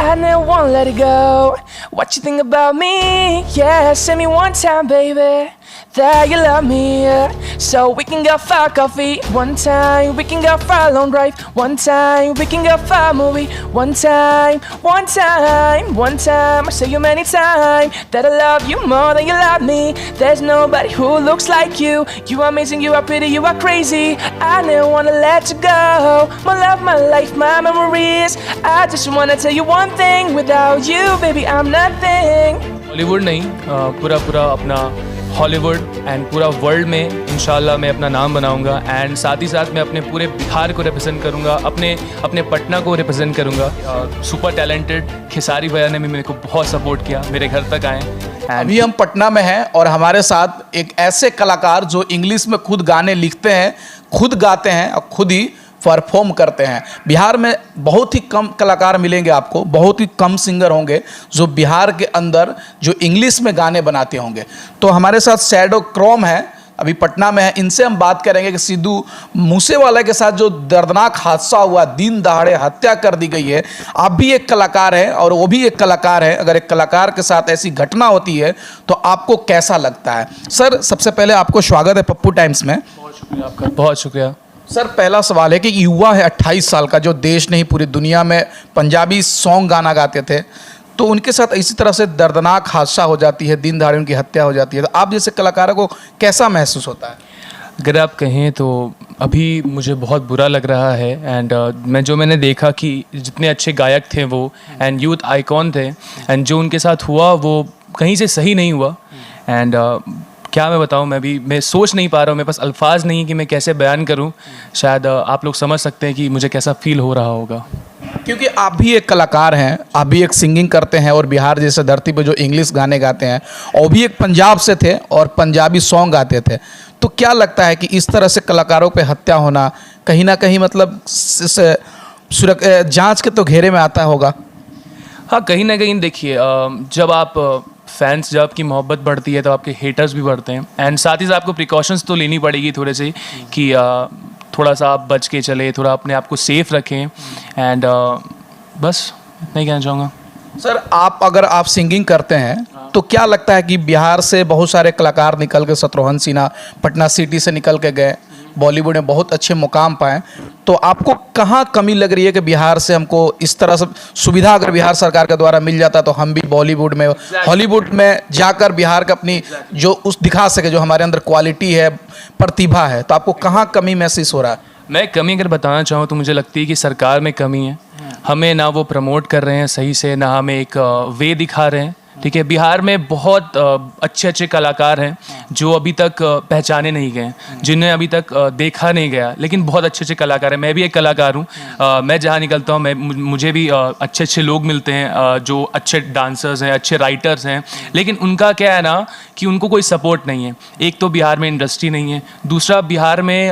I never won't let it go. What you think about me? Yeah, send me one time, baby, that you love me, yeah. So we can go for coffee one time, we can go for a long drive one time, we can go for a movie one time, one time, one time. I say you many times that I love you more than you love me. There's nobody who looks like you. You are amazing, you are pretty, you are crazy. I never wanna let you go. My love, my life, my memories. I just wanna tell you one thing. Without you, baby, I'm nothing. Bollywood नहीं, पूरा पूरा अपना Hollywood and पूरा world में इंशाल्लाह मैं अपना नाम बनाऊंगा। एंड साथ ही साथ मैं अपने पूरे बिहार को रिप्रेजेंट करूंगा, अपने पटना को रिप्रेजेंट करूंगा। सुपर टैलेंटेड खेसारी भैया ने भी मेरे को बहुत सपोर्ट किया, मेरे घर तक आए। अभी हम पटना में हैं और हमारे साथ एक ऐसे कलाकार जो इंग्लिश में खुद गाने लिखते हैं, खुद गाते हैं और खुद ही परफॉर्म करते हैं। बिहार में बहुत ही कम कलाकार मिलेंगे आपको, बहुत ही कम सिंगर होंगे जो बिहार के अंदर जो इंग्लिश में गाने बनाते होंगे। तो हमारे साथ शैडो क्रॉम है, अभी पटना में है। इनसे हम बात करेंगे कि सिद्धू मूसेवाला के साथ जो दर्दनाक हादसा हुआ, दिन दहाड़े हत्या कर दी गई है। आप भी एक कलाकार हैं और वो भी एक कलाकार है। अगर एक कलाकार के साथ ऐसी घटना होती है तो आपको कैसा लगता है? सर, सबसे पहले आपको स्वागत है पप्पू टाइम्स में। बहुत शुक्रिया आपका, बहुत शुक्रिया। सर, पहला सवाल है कि युवा है 28 साल का, जो देश नहीं पूरी दुनिया में पंजाबी सॉन्ग गाना गाते थे, तो उनके साथ इसी तरह से दर्दनाक हादसा हो जाती है, दिन दहाड़े उनकी हत्या हो जाती है, तो आप जैसे कलाकारों को कैसा महसूस होता है? अगर आप कहें तो अभी मुझे बहुत बुरा लग रहा है। एंड मैंने देखा कि जितने अच्छे गायक थे वो एंड यूथ आइकॉन थे, एंड जो उनके साथ हुआ वो कहीं से सही नहीं हुआ। एंड क्या मैं बताऊं, मैं सोच नहीं पा रहा हूं, मेरे पास अल्फाज नहीं है कि मैं कैसे बयान करूं। शायद आप लोग समझ सकते हैं कि मुझे कैसा फील हो रहा होगा, क्योंकि आप भी एक कलाकार हैं, आप भी एक सिंगिंग करते हैं और बिहार जैसे धरती पर जो इंग्लिश गाने गाते हैं, और भी एक पंजाब से थे और पंजाबी सॉन्ग गाते थे। तो क्या लगता है कि इस तरह से कलाकारों पे हत्या होना कहीं ना कहीं मतलब जांच के तो घेरे में आता होगा? हाँ, कहीं ना कहीं देखिए, जब आपकी मोहब्बत बढ़ती है तो आपके हेटर्स भी बढ़ते हैं। एंड साथ ही साथ आपको प्रिकॉशंस तो लेनी पड़ेगी थोड़े से, कि थोड़ा सा आप बच के चले, थोड़ा अपने आप को सेफ रखें। एंड बस इतना ही कहना चाहूँगा। सर, अगर आप सिंगिंग करते हैं तो क्या लगता है कि बिहार से बहुत सारे कलाकार निकल के, शत्रुघ्न सिन्हा पटना सिटी से निकल के गए, बॉलीवुड में बहुत अच्छे मुकाम पाए, तो आपको कहाँ कमी लग रही है कि बिहार से हमको इस तरह से सुविधा अगर बिहार सरकार के द्वारा मिल जाता तो हम भी बॉलीवुड में, हॉलीवुड में जाकर बिहार का अपनी जो उस दिखा सके, जो हमारे अंदर क्वालिटी है, प्रतिभा है, तो आपको कहाँ कमी महसूस हो रहा है? मैं कमी अगर बताना चाहूँ तो मुझे लगती है कि सरकार में कमी है। हमें ना वो प्रमोट कर रहे हैं सही से, ना हमें एक वे दिखा रहे हैं। ठीक है, बिहार में बहुत अच्छे अच्छे कलाकार हैं जो अभी तक पहचाने नहीं गए, जिन्हें अभी तक देखा नहीं गया, लेकिन बहुत अच्छे अच्छे कलाकार हैं। मैं भी एक कलाकार हूँ। मैं जहाँ निकलता हूँ मुझे भी अच्छे अच्छे लोग मिलते हैं जो अच्छे डांसर्स हैं, अच्छे राइटर्स हैं, लेकिन उनका क्या है ना कि उनको कोई सपोर्ट नहीं है। एक तो बिहार में इंडस्ट्री नहीं है, दूसरा बिहार में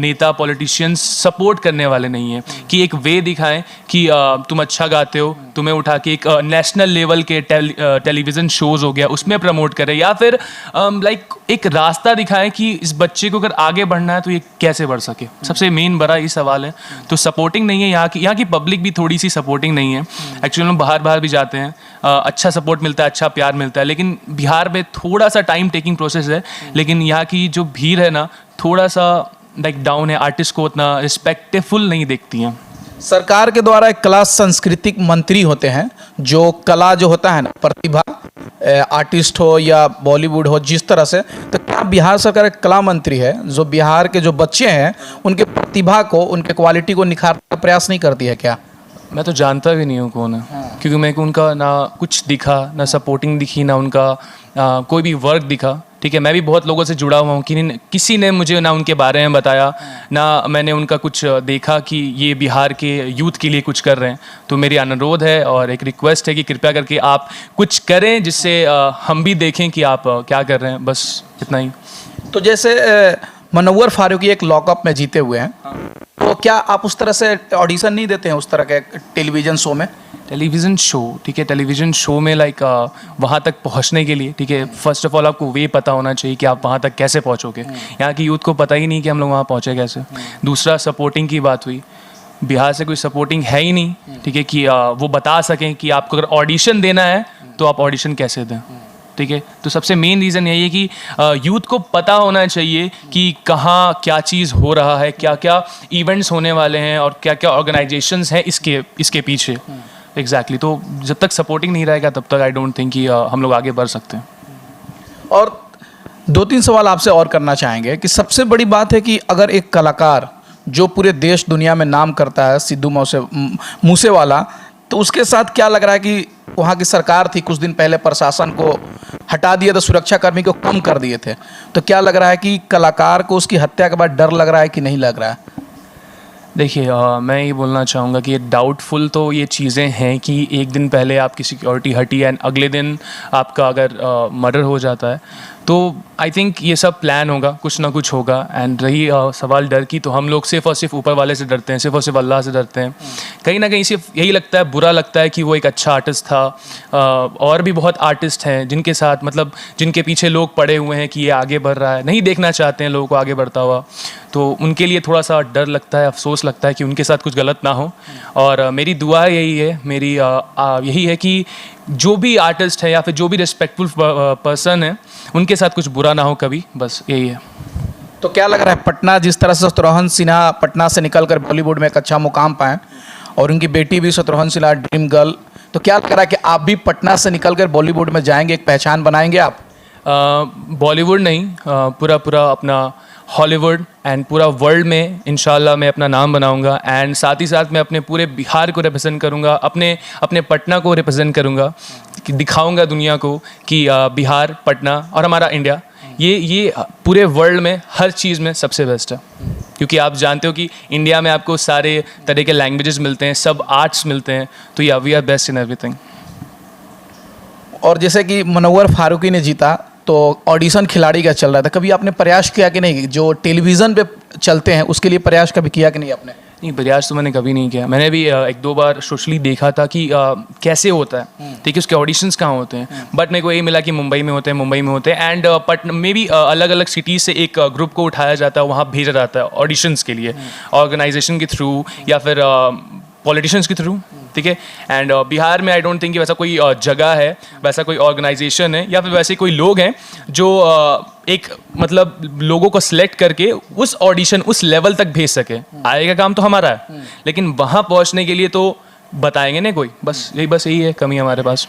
नेता पॉलिटिशियंस सपोर्ट करने वाले नहीं हैं कि एक वे दिखाएं कि तुम अच्छा गाते हो, तुम्हें उठा के एक नेशनल लेवल के टेलीविज़न शोज़ हो गया उसमें प्रमोट करें, या फिर लाइक एक रास्ता दिखाएं कि इस बच्चे को अगर आगे बढ़ना है तो ये कैसे बढ़ सके। सबसे मेन बड़ा ये सवाल है। तो सपोर्टिंग नहीं है, यहाँ की पब्लिक भी थोड़ी सी सपोर्टिंग नहीं है। एक्चुअली हम बाहर भी जाते हैं, अच्छा सपोर्ट मिलता है, अच्छा प्यार मिलता है, लेकिन बिहार में थोड़ा सा टाइम टेकिंग प्रोसेस है। लेकिन यहाँ की जो भीड़ है ना, थोड़ा सा लाइक डाउन है, आर्टिस्ट को उतना रिस्पेक्टफुल नहीं देखती हैं। सरकार के द्वारा एक कला सांस्कृतिक मंत्री होते हैं, जो कला जो होता है ना, प्रतिभा, आर्टिस्ट हो या बॉलीवुड हो, जिस तरह से, तो क्या बिहार सरकार एक कला मंत्री है जो बिहार के जो बच्चे हैं उनके प्रतिभा को, उनके क्वालिटी को निखारने का प्रयास नहीं करती है क्या? मैं तो जानता भी नहीं हूँ कौन है, क्योंकि मेरे को उनका ना कुछ दिखा, ना सपोर्टिंग दिखी, ना उनका कोई भी वर्क दिखा। ठीक है, मैं भी बहुत लोगों से जुड़ा हुआ हूँ कि किसी ने मुझे ना उनके बारे में बताया, ना मैंने उनका कुछ देखा कि ये बिहार के यूथ के लिए कुछ कर रहे हैं। तो मेरी अनुरोध है और एक रिक्वेस्ट है कि कृपया करके आप कुछ करें जिससे हम भी देखें कि आप क्या कर रहे हैं। बस इतना ही। तो जैसे मनव्वर फारूकी एक लॉकअप में जीते हुए हैं, तो क्या आप उस तरह से ऑडिशन नहीं देते हैं उस तरह के टेलीविज़न शो में? टेलीविज़न शो, ठीक है, टेलीविज़न शो में लाइक वहाँ तक पहुँचने के लिए, ठीक है, फर्स्ट ऑफ ऑल आपको वे पता होना चाहिए कि आप वहाँ तक कैसे पहुँचोगे। यहाँ की यूथ को पता ही नहीं कि हम लोग वहाँ पहुँचे कैसे। दूसरा, सपोर्टिंग की बात हुई, बिहार से कोई सपोर्टिंग है ही नहीं, ठीक है, कि वो बता सकें कि आपको अगर ऑडिशन देना है तो आप ऑडिशन कैसे दें, ठीक है। तो सबसे मेन रीज़न यही है कि यूथ को पता होना चाहिए कि कहाँ क्या चीज़ हो रहा है, क्या क्या इवेंट्स होने वाले हैं और क्या क्या ऑर्गेनाइजेशंस हैं इसके पीछे। एग्जैक्टली तो जब तक सपोर्टिंग नहीं रहेगा तब तक आई डोंट थिंक कि हम लोग आगे बढ़ सकते हैं। और 2-3 सवाल आपसे और करना चाहेंगे कि सबसे बड़ी बात है कि अगर एक कलाकार जो पूरे देश दुनिया में नाम करता है, सिद्धू मूसेवाला, तो उसके साथ क्या लग रहा है कि वहाँ की सरकार थी कुछ दिन पहले प्रशासन को हटा दिया था, सुरक्षाकर्मी को कम कर दिए थे, तो क्या लग रहा है कि कलाकार को उसकी हत्या के बाद डर लग रहा है कि नहीं लग रहा है? देखिए मैं ये बोलना चाहूँगा कि डाउटफुल तो ये चीज़ें हैं कि एक दिन पहले आपकी सिक्योरिटी हटी एंड अगले दिन आपका अगर मर्डर हो जाता है, तो आई थिंक ये सब प्लान होगा, कुछ ना कुछ होगा। एंड रही सवाल डर की, तो हम लोग सिर्फ और सिर्फ ऊपर वाले से डरते हैं, सिर्फ और सिर्फ अल्लाह से डरते हैं। कहीं ना कहीं सिर्फ यही लगता है, बुरा लगता है कि वो एक अच्छा आर्टिस्ट था। और भी बहुत आर्टिस्ट हैं जिनके साथ मतलब जिनके पीछे लोग पड़े हुए हैं कि ये आगे बढ़ रहा है, नहीं देखना चाहते हैं लोगों को आगे बढ़ता हुआ, तो उनके लिए थोड़ा सा डर लगता है, अफसोस लगता है कि उनके साथ कुछ गलत ना हो। और मेरी दुआ यही है, मेरी यही है कि जो भी आर्टिस्ट है या फिर जो भी रिस्पेक्टफुल पर्सन है उनके साथ कुछ बुरा ना हो कभी, बस यही है। तो क्या लग रहा है, पटना जिस तरह से शत्रुघ्न सिन्हा पटना से निकलकर बॉलीवुड में एक अच्छा मुकाम पाए और उनकी बेटी भी शत्रुघ्न सिन्हा ड्रीम गर्ल, तो क्या लग रहा है कि आप भी पटना से निकलकर बॉलीवुड में जाएंगे, एक पहचान बनाएंगे आप? बॉलीवुड नहीं, पूरा अपना हॉलीवुड एंड पूरा वर्ल्ड में इंशाल्लाह मैं अपना नाम बनाऊंगा। एंड साथ ही साथ मैं अपने पूरे बिहार को रिप्रेजेंट करूंगा, अपने पटना को रिप्रेजेंट करूंगा, कि दिखाऊंगा दुनिया को कि बिहार, पटना और हमारा इंडिया ये पूरे वर्ल्ड में हर चीज़ में सबसे बेस्ट है। क्योंकि आप जानते हो कि इंडिया में आपको सारे तरह के लैंग्वेजेस मिलते हैं, सब आर्ट्स मिलते हैं, तो या we are best in everything. और जैसे कि मुनव्वर फारूकी ने जीता, तो ऑडिशन खिलाड़ी का चल रहा था, कभी आपने प्रयास किया कि नहीं, जो टेलीविज़न पे चलते हैं उसके लिए प्रयास कभी किया कि नहीं आपने? नहीं, प्रयास तो मैंने कभी नहीं किया। मैंने भी 1-2 बार सोशली देखा था कि कैसे होता है, ठीक है, उसके ऑडिशंस कहाँ होते हैं, बट मेरे को यही मिला कि मुंबई में होते हैं एंड पटना में भी अलग अलग सिटीज़ से एक ग्रुप को उठाया जाता है, वहाँ भेजा जाता है ऑडिशंस के लिए, ऑर्गेनाइजेशन के थ्रू या फिर पॉलिटिशियंस के थ्रू, ठीक है। एंड बिहार में आई डोंट थिंक कि वैसा कोई जगह है, वैसा कोई ऑर्गेनाइजेशन है या फिर वैसे कोई लोग हैं जो एक मतलब लोगों को सिलेक्ट करके उस ऑडिशन उस लेवल तक भेज सके। आगे का काम तो हमारा है, लेकिन वहाँ पहुँचने के लिए तो बताएंगे ना कोई, बस यही है कमी हमारे पास।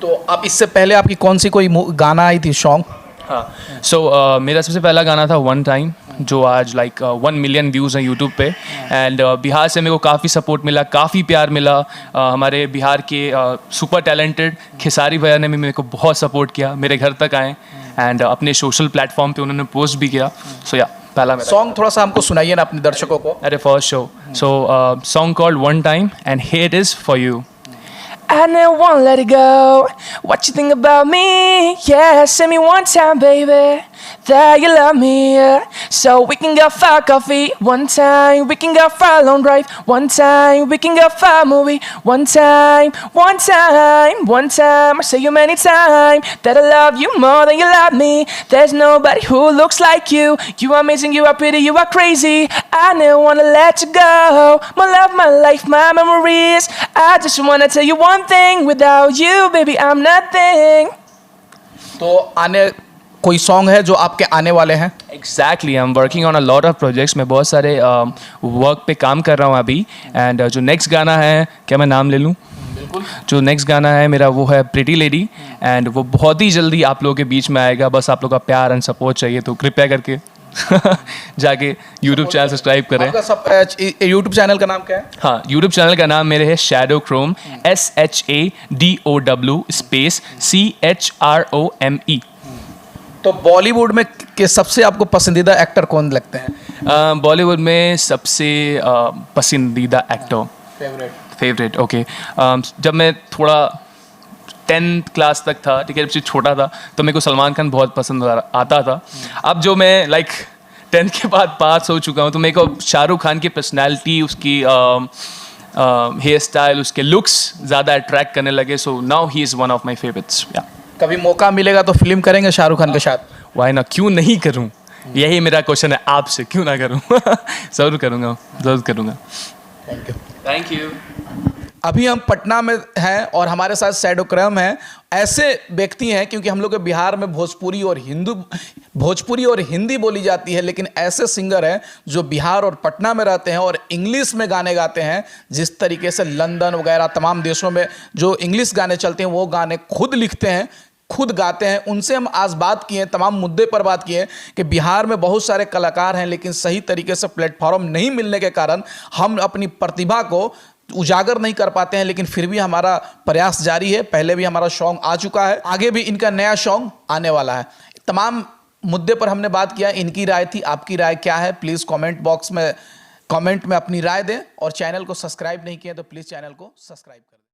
तो आप इससे पहले आपकी कौन सी कोई गाना आई थी, सॉन्ग? हाँ, सो मेरा सबसे पहला गाना था वन टाइम, जो आज लाइक 1 मिलियन व्यूज़ हैं यूट्यूब पे। एंड बिहार से मेरे को काफ़ी सपोर्ट मिला, काफ़ी प्यार मिला। हमारे बिहार के सुपर टैलेंटेड खेसारी भैया ने भी मेरे को बहुत सपोर्ट किया, मेरे घर तक आए एंड अपने सोशल प्लेटफॉर्म पे उन्होंने पोस्ट भी किया। सो या पहला मेरा सॉन्ग थोड़ा सा हमको सुनाइए ना अपने दर्शकों को। अरे first show, so song called one time and here it is for you. I never won't let it go. What you think about me? Yeah, send me one time, baby, that you love me, yeah. So we can go far coffee. One time we can go far long drive. One time we can go far movie. One time, one time, one time. I say you many times that I love you more than you love me. There's nobody who looks like you. You are amazing, you are pretty, you are crazy. I never wanna let you go. My love, my life, my memories. I just wanna tell you one thing, without you, baby, I'm nothing. तो आने कोई song है जो आपके आने वाले हैं? Exactly, I am working on a lot of projects. मैं बहुत सारे वर्क पे काम कर रहा हूँ अभी। एंड जो नेक्स्ट गाना है, क्या मैं नाम ले लूँ? बिल्कुल। जो नेक्स्ट गाना है मेरा वो है प्रिटी लेडी, एंड वो बहुत ही जल्दी आप लोगों के बीच में आएगा। बस आप लोग का प्यार एंड सपोर्ट चाहिए, तो कृपया करके जाके यूट्यूब चैनल सब्सक्राइब करें। आपका सब यूट्यूब चैनल का नाम क्या है? हाँ, यूट्यूब चैनल का नाम मेरे है shadow Chrome, SHADOW space CHROME। तो बॉलीवुड में के सबसे आपको पसंदीदा एक्टर कौन लगते हैं? बॉलीवुड में सबसे पसंदीदा एक्टर फेवरेट ओके, जब मैं थोड़ा 10th क्लास तक था, ठीक है, जब छोटा था, तो मेरे को सलमान खान बहुत पसंद आता था। अब जो मैं लाइक 10th के बाद पास हो चुका हूँ, तो मेरे को शाहरुख खान की पर्सनैलिटी, उसकी हेयर स्टाइल, उसके लुक्स ज़्यादा अट्रैक्ट करने लगे। So now he is one of my favourites. कभी मौका मिलेगा तो फिल्म करेंगे शाहरुख खान के साथ? वाई ना, क्यों नहीं करूँ? यही मेरा क्वेश्चन है आपसे, क्यों ना करूँ? ज़रूर करूँगा, ज़रूर करूँगा। Thank you. अभी हम पटना में हैं और हमारे साथ सैडोक्रम हैं। ऐसे व्यक्ति हैं, क्योंकि हम लोग के बिहार में भोजपुरी और हिंदी बोली जाती है, लेकिन ऐसे सिंगर हैं जो बिहार और पटना में रहते हैं और इंग्लिश में गाने गाते हैं। जिस तरीके से लंदन वगैरह तमाम देशों में जो इंग्लिश गाने चलते हैं वो गाने खुद लिखते हैं, खुद गाते हैं। उनसे हम आज बात किए, तमाम मुद्दे पर बात किए कि बिहार में बहुत सारे कलाकार हैं लेकिन सही तरीके से प्लेटफॉर्म नहीं मिलने के कारण हम अपनी प्रतिभा को उजागर नहीं कर पाते हैं, लेकिन फिर भी हमारा प्रयास जारी है। पहले भी हमारा सॉन्ग आ चुका है, आगे भी इनका नया सॉन्ग आने वाला है। तमाम मुद्दे पर हमने बात किया। इनकी राय थी, आपकी राय क्या है? प्लीज़ कमेंट बॉक्स में कमेंट में अपनी राय दें और चैनल को सब्सक्राइब नहीं किया तो प्लीज़ चैनल को सब्सक्राइब करें।